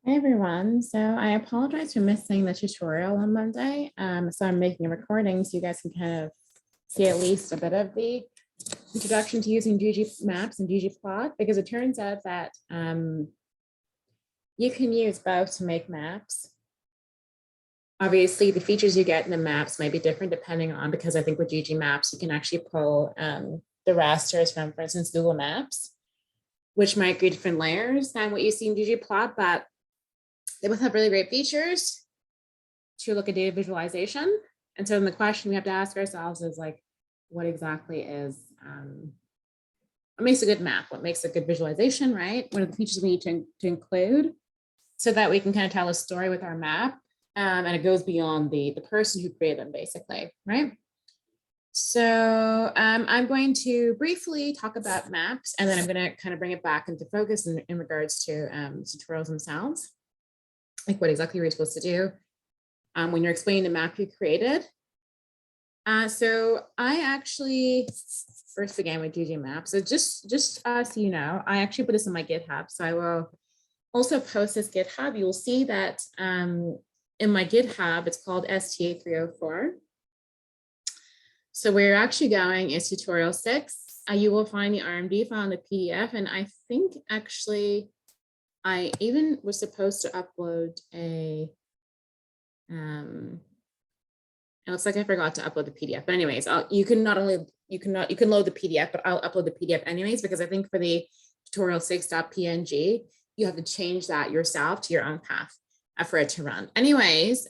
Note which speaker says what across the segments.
Speaker 1: Hi everyone. So I apologize for missing the tutorial on Monday. So I'm making a recording so you guys can kind of see at least a bit of the introduction to using GGMAPs and ggplot, because it turns out that you can use both to make maps. Obviously, the features you get in the maps might be different depending on, because I think with GGMAPs, you can actually pull the rasters from, for instance, Google Maps, which might be different layers than what you see in ggplot, but they both have really great features to look at data visualization. And so then the question we have to ask ourselves is like, what exactly is, what makes a good map? What makes a good visualization, right? What are the features we need to include so that we can kind of tell a story with our map? And it goes beyond the person who created them, basically, right? So I'm going to briefly talk about maps, and then I'm going to kind of bring it back into focus in regards to tutorials themselves. Like what exactly you're supposed to do when you're explaining the map you created. So I actually first began with GGMAP. So just so you know, I actually put this on my GitHub. So I will also post this GitHub. You will see that in my GitHub, it's called STA304. So where you're actually going is tutorial 6. You will find the RMD file in the PDF. And I think actually, I even was supposed to upload a, it looks like I forgot to upload the PDF, but anyways, you can load the PDF, but I'll upload the PDF anyways, because I think for the tutorial 6.png, you have to change that yourself to your own path for it to run. Anyways,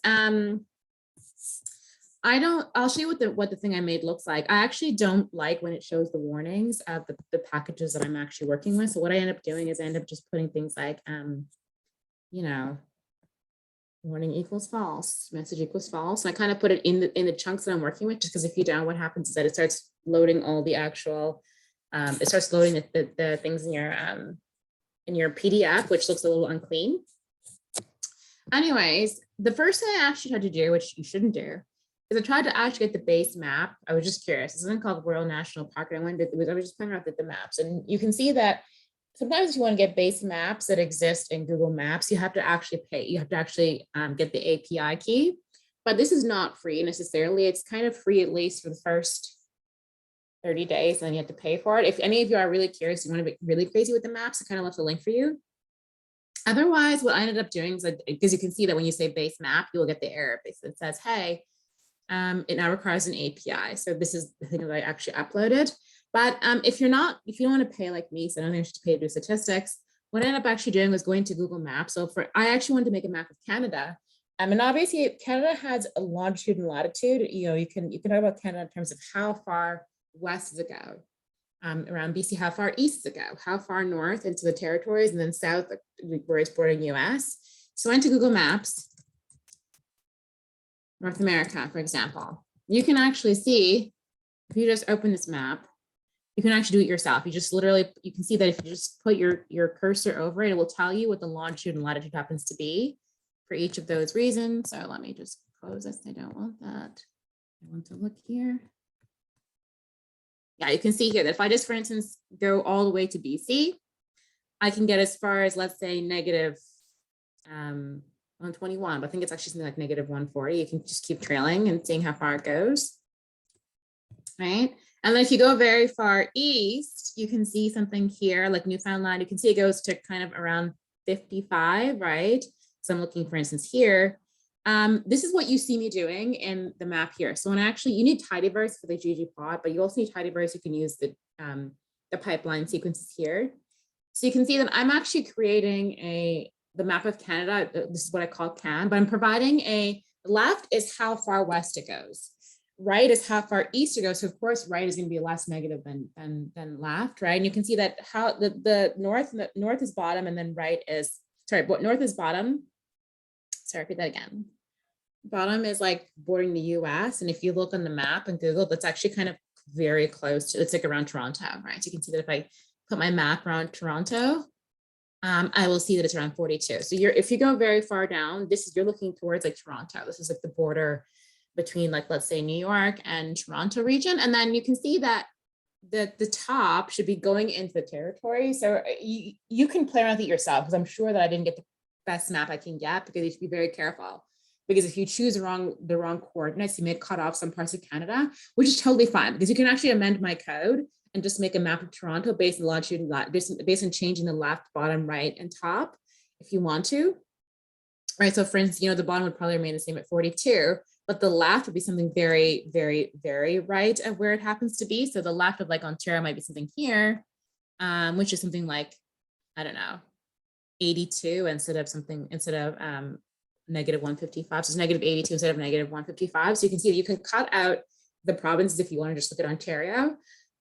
Speaker 1: I'll show you what the thing I made looks like. I actually don't like when it shows the warnings of the packages that I'm actually working with. So what I end up doing is I end up just putting things like, you know, warning equals false, message equals false. And I kind of put it in the chunks that I'm working with, just because if you don't, what happens is that it starts loading all the actual, it starts loading the things in your PDF, which looks a little unclean. Anyways, the first thing I asked you how to do, which you shouldn't do, is I tried to actually get the base map. I was just curious. It's something called Royal National Park. And I was just playing around with the maps. And you can see that sometimes if you want to get base maps that exist in Google Maps, you have to actually pay. You have to actually get the API key. But this is not free necessarily. It's kind of free, at least for the first 30 days, and then you have to pay for it. If any of you are really curious, you want to be really crazy with the maps, I kind of left a link for you. Otherwise, what I ended up doing is, because you can see that when you say base map, you'll get the error. It says, hey, it now requires an API. So this is the thing that I actually uploaded. But if you don't want to pay like me, so I don't think you should pay to do statistics, what I ended up actually doing was going to Google Maps. So I actually wanted to make a map of Canada. And obviously Canada has a longitude and latitude. You can talk about Canada in terms of how far west does it go? Around BC, how far east does it go? How far north into the territories, and then south where it's bordering US. So I went to Google Maps, North America, for example. You can actually see, if you just open this map, you can actually do it yourself. You just literally, you can see that if you just put your cursor over it, it will tell you what the longitude and latitude happens to be for each of those reasons. So let me just close this. I don't want that. I want to look here. Yeah, you can see here that if I just, for instance, go all the way to BC, I can get as far as, let's say, negative 121, but I think it's actually something like negative 140. You can just keep trailing and seeing how far it goes, right? And then if you go very far east, you can see something here like Newfoundland. You can see it goes to kind of around 55, right? So I'm looking, for instance, here. This is what you see me doing in the map here. So when you need tidyverse for the ggplot, but you also need tidyverse. You can use the pipeline sequences here. So you can see that I'm actually creating the map of Canada. This is what I call CAN, but I'm providing left is how far west it goes. Right is how far east it goes. So of course, right is going to be less negative than left, right? And you can see that how the north is bottom, and then right is, north is bottom. Sorry, repeat that again. Bottom is like bordering the US. And if you look on the map in Google, that's actually kind of very close to, it's like around Toronto, right? So you can see that if I put my map around Toronto, I will see that it's around 42. So if you go very far down, you're looking towards like Toronto. This is like the border between, like, let's say New York and Toronto region. And then you can see that the top should be going into the territory. So you can play around with it yourself, because I'm sure that I didn't get best map I can get, because you should be very careful. Because if you choose the wrong coordinates, you may cut off some parts of Canada, which is totally fine, because you can actually amend my code and just make a map of Toronto based on longitude and based on changing the left, bottom, right, and top if you want to. Right. So for instance, you know, the bottom would probably remain the same at 42, but the left would be something very, very, very right of where it happens to be. So the left of like Ontario might be something here, which is something like, I don't know, 82 instead of negative 155. So it's negative 82 instead of negative 155. So you can see that you can cut out the provinces if you want to just look at Ontario.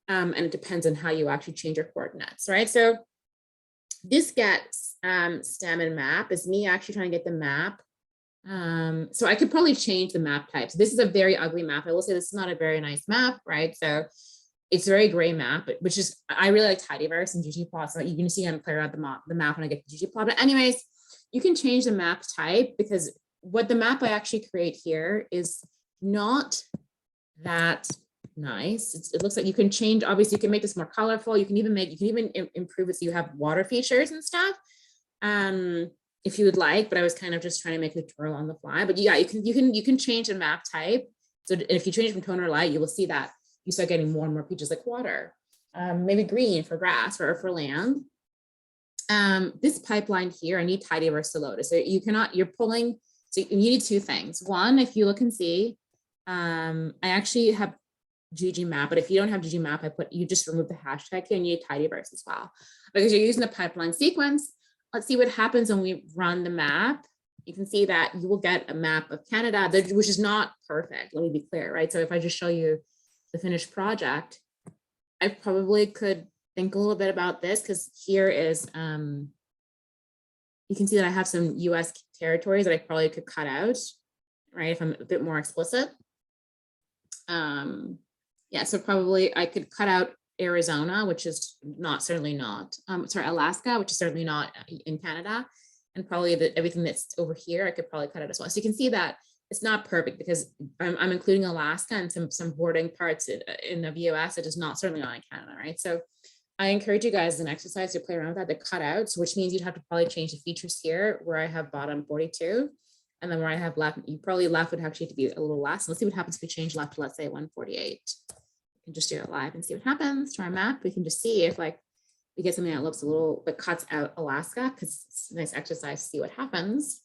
Speaker 1: And it depends on how you actually change your coordinates, right? So this gets stem and map is me actually trying to get the map. So I could probably change the map type. So this is a very ugly map. I will say this is not a very nice map, right? So it's a very gray map, which is, I really like tidyverse and GGPLOT. So you can see I'm playing around the map when I get to GGPLOT. But anyways, you can change the map type, because what the map I actually create here is not that nice. It looks like you can change, obviously you can make this more colorful. You can even improve it so you have water features and stuff. If you would like, but I was kind of just trying to make a tutorial on the fly. But yeah, you can change the map type. So if you change from tone or light, you will see that you start getting more and more features like water, maybe green for grass or for land. This pipeline here, I need tidyverse to load it. So you're pulling, so you need two things. One, if you look and see, I actually have GGMAP, but if you don't have GGMAP, you just remove the hashtag here and you need tidyverse as well, because you're using the pipeline sequence. Let's see what happens when we run the map. You can see that you will get a map of Canada, which is not perfect. Let me be clear, right? So if I just show you the finished project, I probably could think a little bit about this, because here is, you can see that I have some US territories that I probably could cut out, right? If I'm a bit more explicit. Yeah, so probably I could cut out Arizona, which is certainly not, Alaska, which is certainly not in Canada. And probably everything that's over here, I could probably cut out as well. So you can see that it's not perfect, because I'm including Alaska and some bordering parts in the US. It is not, certainly not in Canada, right? So I encourage you guys as an exercise to play around with that, to cut out. So which means you'd have to probably change the features here where I have bottom 42. And then where I have left, you probably left would actually have to be a little less. Let's see what happens if we change left to, let's say, 148. We can just do it live and see what happens to our map. We can just see if like we get something that looks a little bit cuts out Alaska, because it's a nice exercise to see what happens.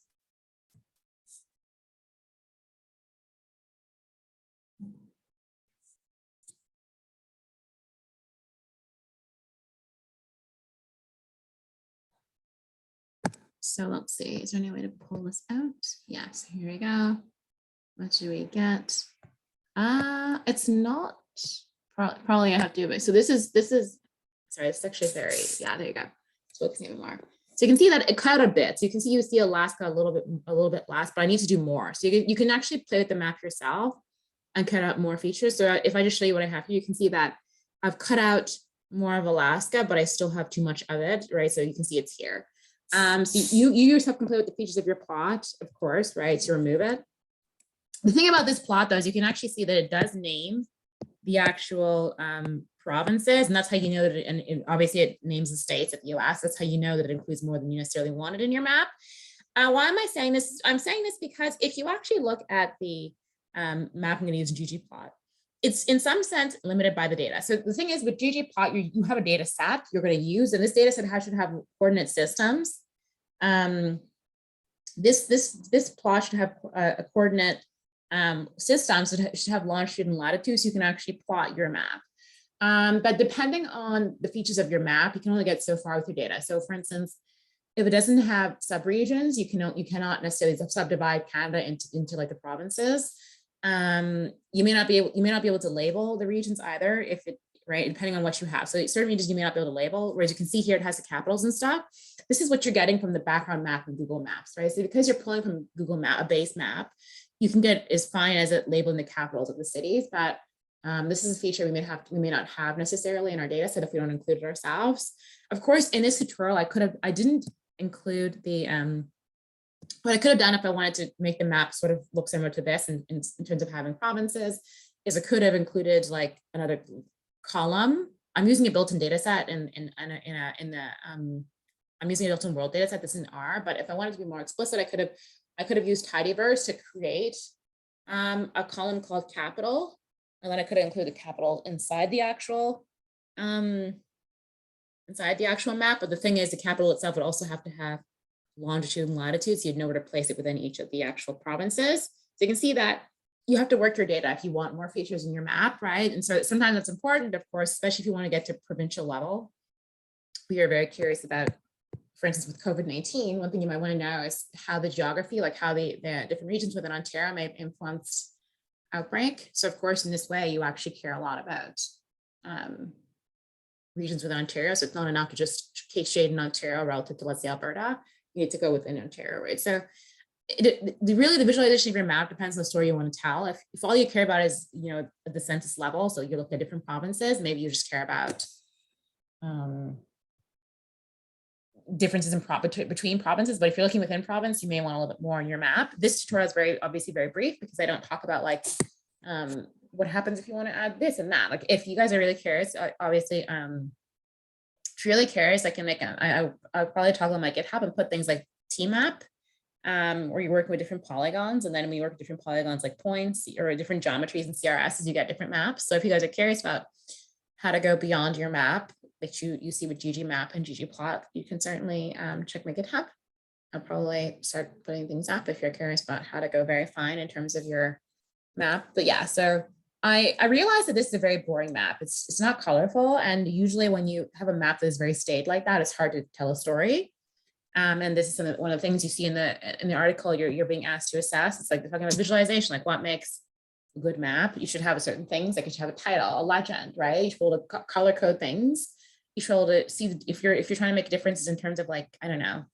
Speaker 1: So let's see, is there any way to pull this out? Yes, here we go. What do we get? It's not, probably I have to do it. So this is, sorry, it's actually very, yeah, there you go. It's focusing even more. So you can see that it cut a bit. So you can see Alaska a little bit less, but I need to do more. So you can actually play with the map yourself and cut out more features. So if I just show you what I have here, you can see that I've cut out more of Alaska, but I still have too much of it, right? So you can see it's here. So you yourself can play with the features of your plot, of course, right, to remove it. The thing about this plot, though, is you can actually see that it does name the actual provinces, and that's how you know that and obviously it names the states of the US. That's how you know that it includes more than you necessarily wanted in your map. Why am I saying this? I'm saying this because if you actually look at the map I'm going to use ggplot, it's in some sense limited by the data. So the thing is with ggplot, you have a data set you're going to use, and this data set should have coordinate systems. This plot should have a coordinate systems that should have longitude and latitude, so you can actually plot your map. But depending on the features of your map, you can only get so far with your data. So for instance, if it doesn't have subregions, you cannot necessarily subdivide Canada into like the provinces. You may not be able to label the regions either, right, depending on what you have. So certain regions you may not be able to label, whereas you can see here it has the capitals and stuff. This is what you're getting from the background map in Google Maps, right? So because you're pulling from Google Map, a base map, you can get as fine as it labeling the capitals of the cities, but this is a feature we may not have necessarily in our data set if we don't include it ourselves. Of course, in this tutorial, I didn't include the, what I could have done if I wanted to make the map sort of look similar to this in terms of having provinces, is I could have included like another column. I'm using a built-in data set in the I'm using a built-in world data set. This is in R, but if I wanted to be more explicit, I could have used tidyverse to create a column called capital, and then I could include the capital inside the actual map. But the thing is, the capital itself would also have to have longitude and latitude, so you'd know where to place it within each of the actual provinces. So you can see that you have to work your data if you want more features in your map, right? And so sometimes that's important, of course, especially if you want to get to provincial level. We are very curious about, for instance, with COVID-19, one thing you might want to know is how the geography, like how the different regions within Ontario may influence outbreak. So of course, in this way, you actually care a lot about regions within Ontario. So it's not enough to just case shade in Ontario relative to, let's say, Alberta. You need to go within Ontario, right? So really the visualization of your map depends on the story you want to tell. If all you care about is, at the census level, so you're looking at different provinces, maybe you just care about differences in between provinces. But if you're looking within province, you may want a little bit more in your map. This tutorial is obviously very brief because I don't talk about like what happens if you want to add this and that. Like if you guys are really curious, obviously, if you're really curious, I can make I'll probably toggle on my GitHub and put things like tmap, where you're working with different polygons, and then when you work with different polygons like points or different geometries and CRSs, you get different maps. So if you guys are curious about how to go beyond your map that you see with GGMAP and GGPLOT, you can certainly check my GitHub. I'll probably start putting things up if you're curious about how to go very fine in terms of your map. But yeah, so I realized that this is a very boring map. It's not colorful, and usually when you have a map that is very staid like that, it's hard to tell a story. And this is one of the things you see in the article you're being asked to assess. It's like they're talking about visualization, like what makes a good map. You should have certain things, like you should have a title, a legend, right? You should be able to color code things. You should be able to see if you're trying to make differences in terms of, like, I don't know,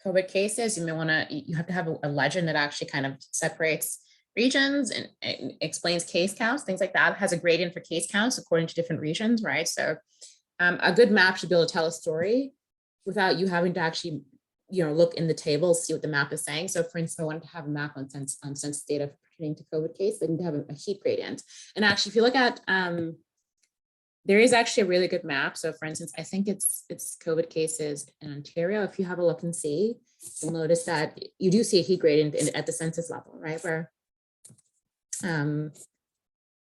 Speaker 1: COVID cases. You have to have a legend that actually kind of separates regions and explains case counts, things like that. It has a gradient for case counts according to different regions, right? So a good map should be able to tell a story without you having to actually, look in the tables, see what the map is saying. So for instance, I wanted to have a map on census data pertaining to COVID case, they need to have a heat gradient. And actually, if you look at, there is actually a really good map. So for instance, I think it's COVID cases in Ontario. If you have a look and see, you'll notice that you do see a heat gradient at the census level, right? Where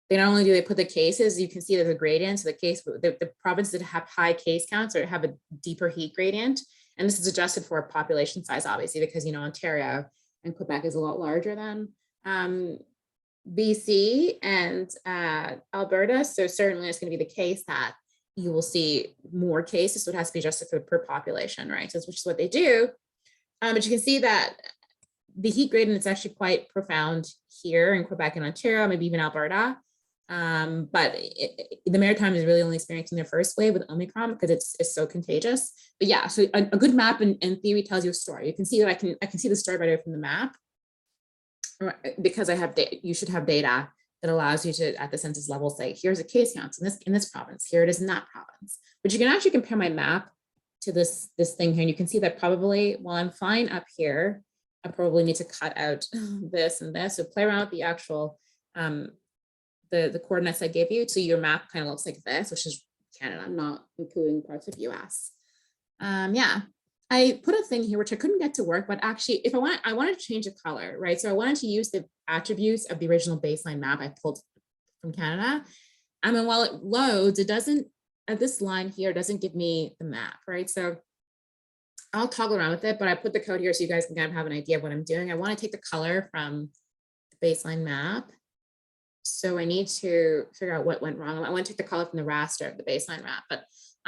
Speaker 1: they not only do they put the cases, you can see there's a gradient. So the provinces that have high case counts or have a deeper heat gradient. And this is adjusted for population size, obviously, because, Ontario and Quebec is a lot larger than BC and Alberta. So certainly it's going to be the case that you will see more cases. So it has to be adjusted for per population, right? So which is what they do. But you can see that the heat gradient is actually quite profound here in Quebec and Ontario, maybe even Alberta. But the Maritimes is really only experiencing their first wave with Omicron because it's so contagious. But yeah, so a good map in theory tells you a story. You can see that I can see the story better from the map because you should have data that allows you to, at the census level, say, here's a case count in this province, here it is in that province. But you can actually compare my map to this thing here, and you can see that probably while I'm fine up here, I probably need to cut out this and this. So play around with the actual the coordinates I gave you. So your map kind of looks like this, which is Canada. I'm not including parts of US. Yeah, I put a thing here which I couldn't get to work, but actually, if I wanted to change the color, right? So I wanted to use the attributes of the original baseline map I pulled from Canada. And then while it loads, it doesn't, at this line here, doesn't give me the map, right? So I'll toggle around with it, but I put the code here so you guys can kind of have an idea of what I'm doing. I want to take the color from the baseline map. So I need to figure out what went wrong. I want to take the color from the raster of the baseline map, but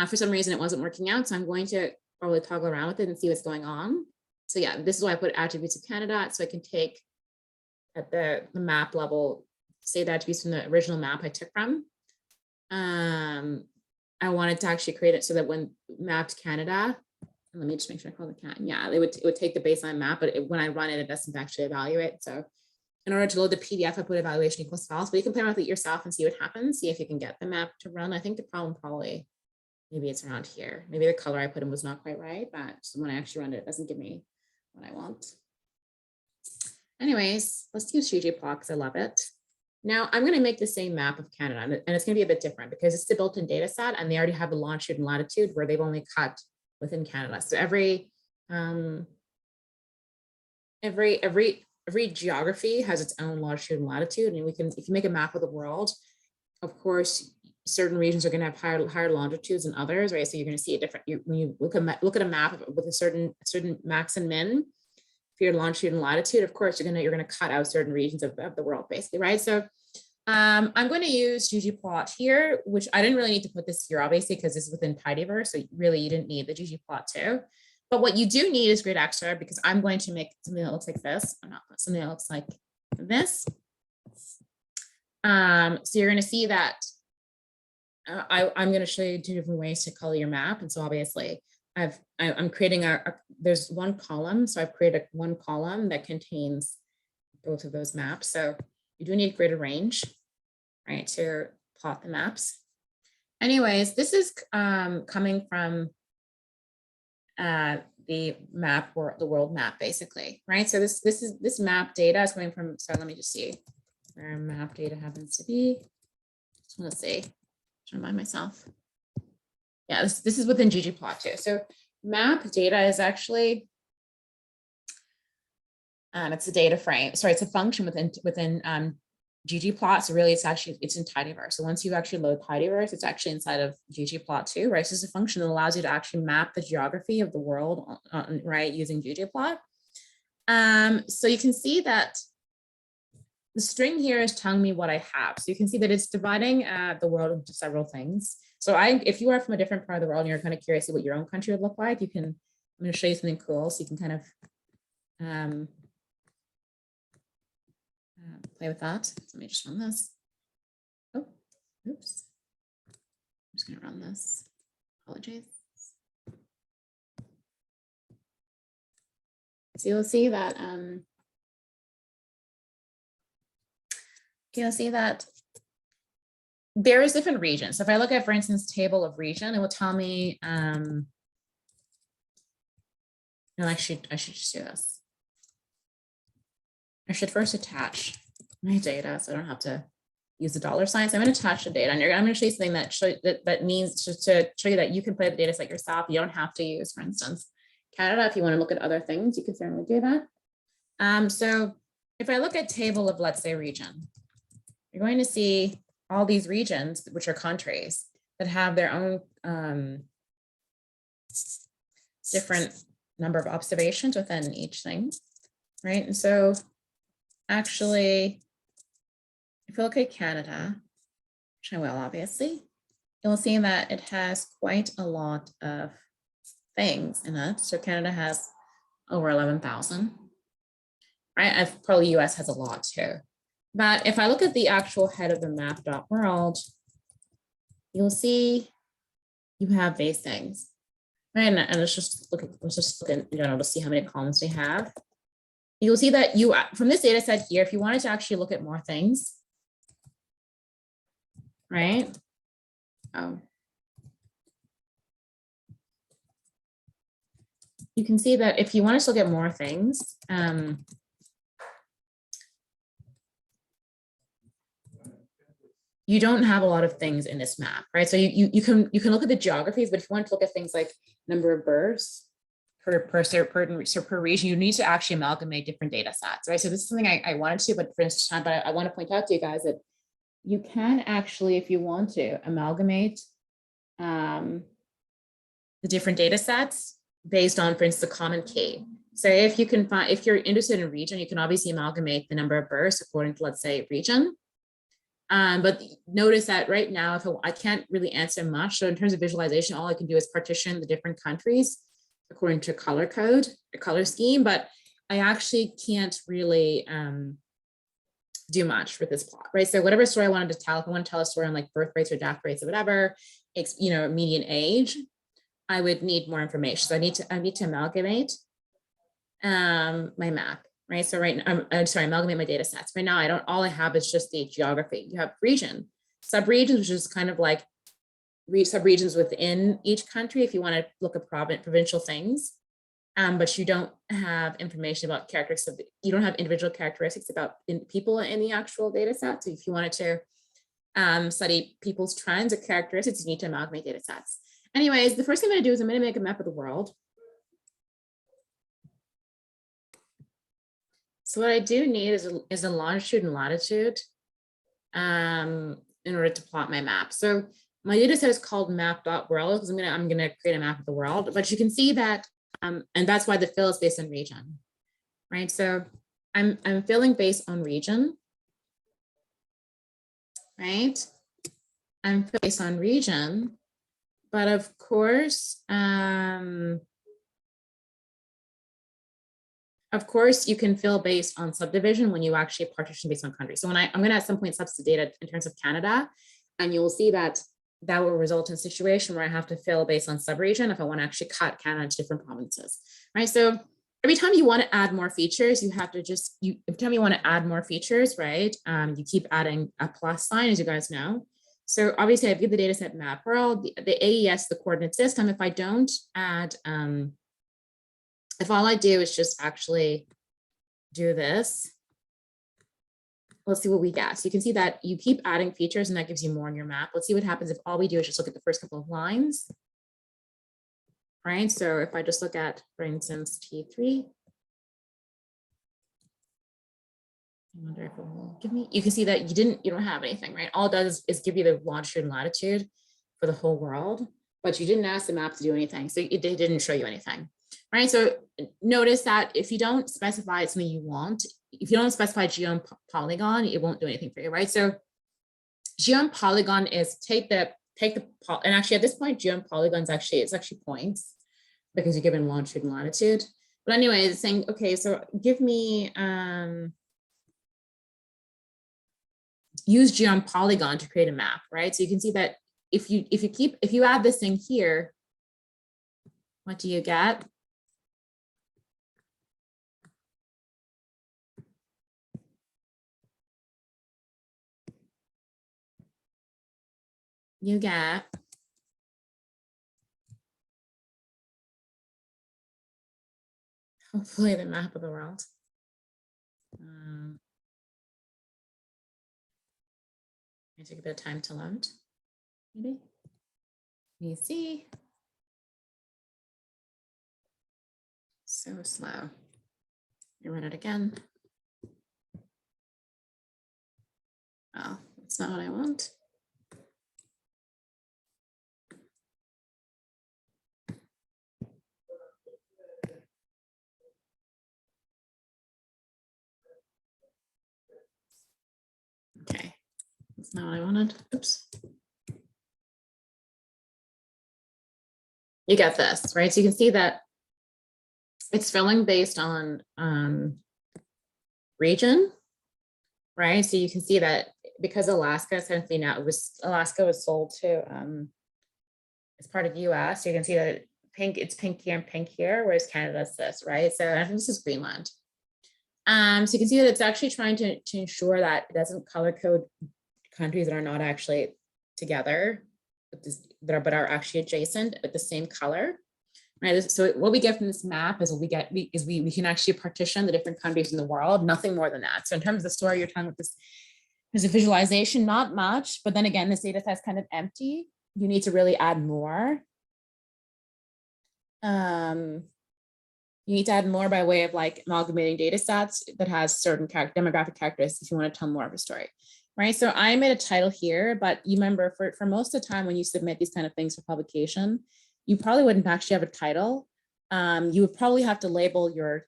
Speaker 1: for some reason it wasn't working out. So I'm going to probably toggle around with it and see what's going on. So yeah, this is why I put attributes of Canada. So I can take at the map level, say the attributes from the original map I took from. I wanted to actually create it so that when mapped Canada, and let me just make sure I call it cat. Yeah, it would take the baseline map, but when I run it, it doesn't actually evaluate. So in order to load the PDF, I put evaluation equals false, but you can play around with it yourself and see what happens. See if you can get the map to run. I think the problem probably, maybe it's around here. Maybe the color I put in was not quite right, but when I actually run it, it doesn't give me what I want. Anyways, let's use GGPLOT because I love it. Now I'm going to make the same map of Canada, and it's going to be a bit different because it's the built-in data set and they already have the longitude and latitude where they've only cut within Canada. So every geography has its own longitude and latitude, and if you make a map of the world, of course, certain regions are going to have higher longitudes than others, right? So you're going to see a different. When you look at a map with a certain max and min for your longitude and latitude, of course, you're going to cut out certain regions of the world, basically, right? So I'm going to use ggplot here, which I didn't really need to put this here, obviously, because this is within tidyverse. So really, you didn't need the ggplot2. But what you do need is grid extra, because I'm going to make something that looks like this, or not something that looks like this. So you're going to see that I'm going to show you 2 different ways to color your map. And so obviously I'm creating there's one column. So I've created one column that contains both of those maps. So you do need grid range, right, to plot the maps. Anyways, this is coming from the map, or the world map, basically, right? So this map data is coming from, so let me just see where map data happens to be. Just want to see, to remind myself. Yeah, this is within ggplot2. So map data is actually, it's a data frame. Sorry, it's a function within ggplot. So really, it's in tidyverse. So once you actually load tidyverse, it's actually inside of ggplot2, right? So it's a function that allows you to actually map the geography of the world, right, using ggplot. So you can see that the string here is telling me what I have. So you can see that it's dividing the world into several things. So if you are from a different part of the world and you're kind of curious what your own country would look like, I'm going to show you something cool so you can kind of play with that. So let me just run this. Oh, oops. I'm just going to run this. Apologies. So you'll see that there is different regions. So if I look at, for instance, table of region, it will tell me, no, I should just do this. I should first attach my data so I don't have to use the $sign. So I'm going to attach the data, and I'm going to show you something that means to show you that you can play the data set yourself. You don't have to use, for instance, Canada. If you want to look at other things, you can certainly do that. So if I look at table of, let's say, region, you're going to see all these regions, which are countries, that have their own different number of observations within each thing, right? And so actually, if you look at Canada, which I will obviously, you'll see that it has quite a lot of things in it. So Canada has over 11,000, right? And probably US has a lot too. But if I look at the actual head of the map.world, you'll see you have these things, right? And let's just look in general to see how many columns they have. You'll see that from this data set here, if you wanted to actually look at more things, right? You can see that if you want to look at more things, you don't have a lot of things in this map, right? So you can look at the geographies, but if you want to look at things like number of births per region, you need to actually amalgamate different data sets, right? So this is something I wanted to, but for instance, but I want to point out to you guys that you can actually, if you want to, amalgamate the different data sets based on, for instance, the common key. So if you're interested in region, you can obviously amalgamate the number of births according to, let's say, region. But notice that right now, if I can't really answer much. So in terms of visualization, all I can do is partition the different countries according to color code, a color scheme, but I actually can't really do much with this plot, right? So whatever story I wanted to tell, if I want to tell a story on like birth rates or death rates or whatever, it's, median age, I would need more information. So I need to amalgamate my map, right? So amalgamate my data sets. Right now, all I have is just the geography. You have region, subregions, which is kind of like subregions within each country if you want to look at provincial things. but you don't have information about characteristics. You don't have individual characteristics about people in the actual data set. So if you wanted to study people's trends or characteristics, you need to amalgamate data sets. Anyways, the first thing I'm going to do is I'm going to make a map of the world. So what I do need is a longitude and latitude in order to plot my map. So my data set is called map.world because I'm gonna create a map of the world, but you can see that, and that's why the fill is based on region, right? So I'm filling based on region, right? I'm filling based on region, but of course, you can fill based on subdivision when you actually partition based on country. So when I'm going to at some point substitute data in terms of Canada, and you'll see that that will result in a situation where I have to fill based on subregion if I want to actually cut Canada into different provinces, right? So every time you want to add more features, you have to every time you want to add more features, right? You keep adding a plus sign, as you guys know. So obviously I give the data set map world, the AES, the coordinate system. If I don't add, if all I do is just actually do this, let's see what we get. So you can see that you keep adding features and that gives you more in your map. Let's see what happens if all we do is just look at the first couple of lines, right? So if I just look at, for instance, T3, I wonder if it will give me, you can see that you don't have anything, right? All it does is give you the longitude and latitude for the whole world, but you didn't ask the map to do anything. So it didn't show you anything, right? So notice that if you don't specify something you want, if you don't specify geom polygon, it won't do anything for you, right? So geom polygon is take the and actually at this point, geom polygons it's actually points because you're given longitude and latitude. But anyway, it's saying, okay, so give me, use geom polygon to create a map, right? So you can see that if you add this thing here, what do you get? You get hopefully the map of the world. I take a bit of time to load. Maybe. You see. So slow. I run it again. Oh, that's not what I want. Okay, that's not what I wanted. Oops. You get this, right? So you can see that it's filling based on region, right? So you can see that because Alaska, essentially now Alaska was sold to as part of US, so you can see that it's pink here and pink here, whereas Canada's this, right? So I think this is Greenland. So you can see that it's actually trying to ensure that it doesn't color code countries that are not actually together, but are actually adjacent at the same color, right? So what we get from this map is we can actually partition the different countries in the world, nothing more than that. So in terms of the story you're telling with this, there's a visualization, not much, but then again, this data set is kind of empty. You need to really add more. You need to add more by way of like amalgamating data sets that has certain demographic characteristics if you want to tell more of a story, right? So I made a title here, but you remember for most of the time when you submit these kind of things for publication, you probably wouldn't actually have a title. You would probably have to label your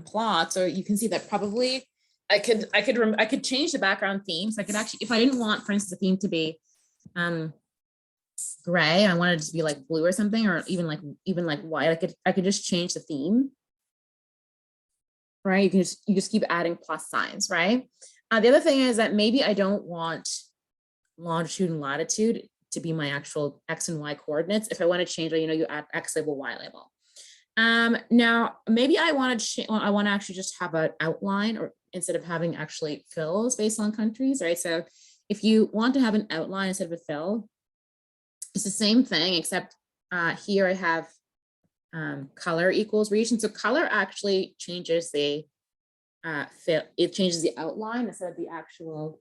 Speaker 1: plot. So you can see that probably I could change the background theme. So I could actually, if I didn't want, for instance, the theme to be gray, I wanted it to be like blue or something, or even like white, I could just change the theme, right? You just keep adding plus signs, right? The other thing is that maybe I don't want longitude and latitude to be my actual X and Y coordinates. If I want to change it, you add X label, Y label. Now maybe I want to actually just have an outline, or instead of having actually fills based on countries, right? So if you want to have an outline instead of a fill, it's the same thing, except here I have color equals region. So color actually changes the it changes the outline instead of the actual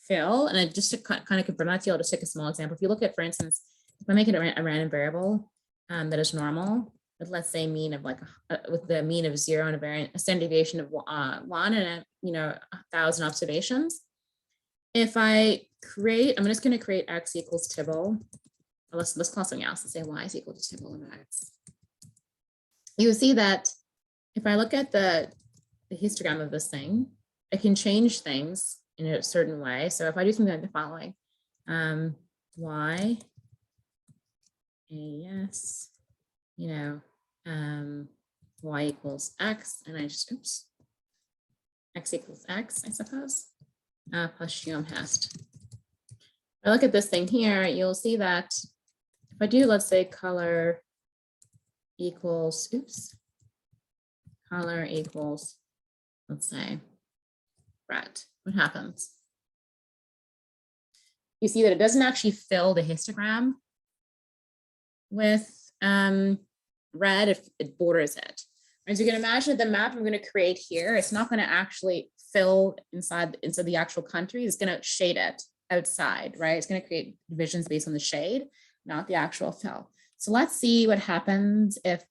Speaker 1: fill. And just to kind of confirm that to you, I'll just take a small example. If you look at, for instance, if I make it a random variable that is normal, with let's say mean of like with the mean of 0 and a standard deviation of 1 and 1,000 observations. If I create, I'm just going to create x equals Tibble. Let's call something else. Let's say y is equal to Tibble of x. You see that if I look at the histogram of this thing, I can change things in a certain way. So if I do something like the following, y, yes, y equals x, and I just, oops, x equals x, I suppose, plus GGMAPs. If I look at this thing here, you'll see that if I do, let's say color equals, color equals, let's say red, what happens? You see that it doesn't actually fill the histogram with red if it borders it. As you can imagine, the map I'm going to create here, it's not going to actually fill inside the actual country. It's going to shade it outside, right? It's going to create divisions based on the shade, not the actual fill. So let's see what happens if,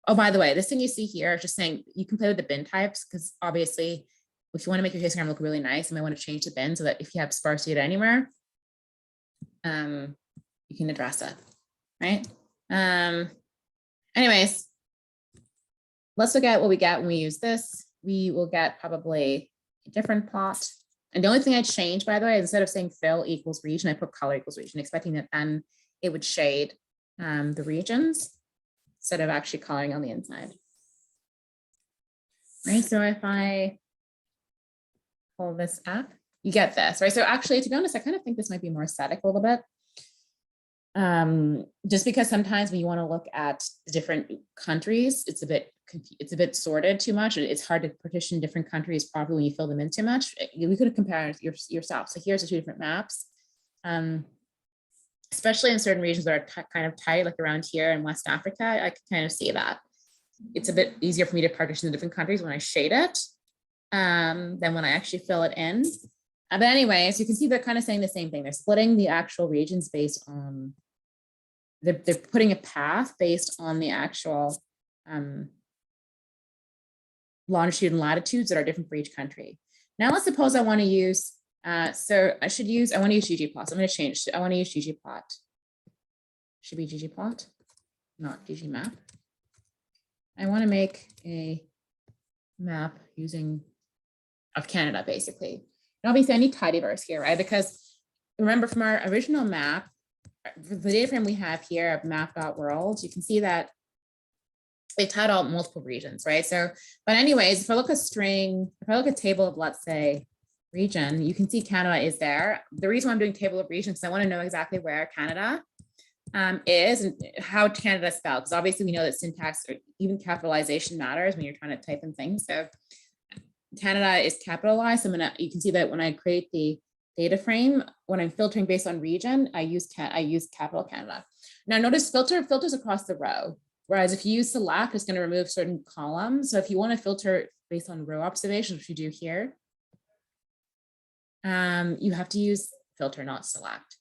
Speaker 1: oh, by the way, this thing you see here, just saying you can play with the bin types, because obviously if you want to make your histogram look really nice, you might want to change the bin so that if you have sparse data anywhere, you can address it, right? Anyways, let's look at what we get when we use this. We will get probably a different plot. And the only thing I changed, by the way, is instead of saying fill equals region, I put color equals region, expecting that then it would shade the regions instead of actually coloring on the inside. Right, so if I pull this up, you get this, right? So actually, to be honest, I kind of think this might be more aesthetic a little bit. Just because sometimes when you want to look at different countries, it's a bit sorted too much. It's hard to partition different countries properly when you fill them in too much. We could have compared yourself. So here's the two different maps. Especially in certain regions that are kind of tight, like around here in West Africa, I can kind of see that. It's a bit easier for me to partition the different countries when I shade it than when I actually fill it in. But anyways, you can see they're kind of saying the same thing. They're splitting the actual regions based on, they're putting a path based on the actual longitude and latitudes that are different for each country. Now let's suppose I want to use, I want to use ggplot. So I'm going to change, I want to use ggplot. Should be ggplot, not ggmap. I want to make a map of Canada, basically. And obviously I need tidyverse here, right? Because remember from our original map, the data frame we have here of map.world, you can see that they tied out multiple regions, right? So, but anyways, if I look at table of, let's say, region, you can see Canada is there. The reason why I'm doing table of region is I want to know exactly where Canada is and how Canada is spelled, because obviously we know that syntax or even capitalization matters when you're trying to type in things. So Canada is capitalized. So you can see that when I create the data frame, when I'm filtering based on region, I use capital Canada. Now notice filters across the row, whereas if you use select, it's going to remove certain columns. So if you want to filter based on row observations, which you do here, you have to use filter, not select.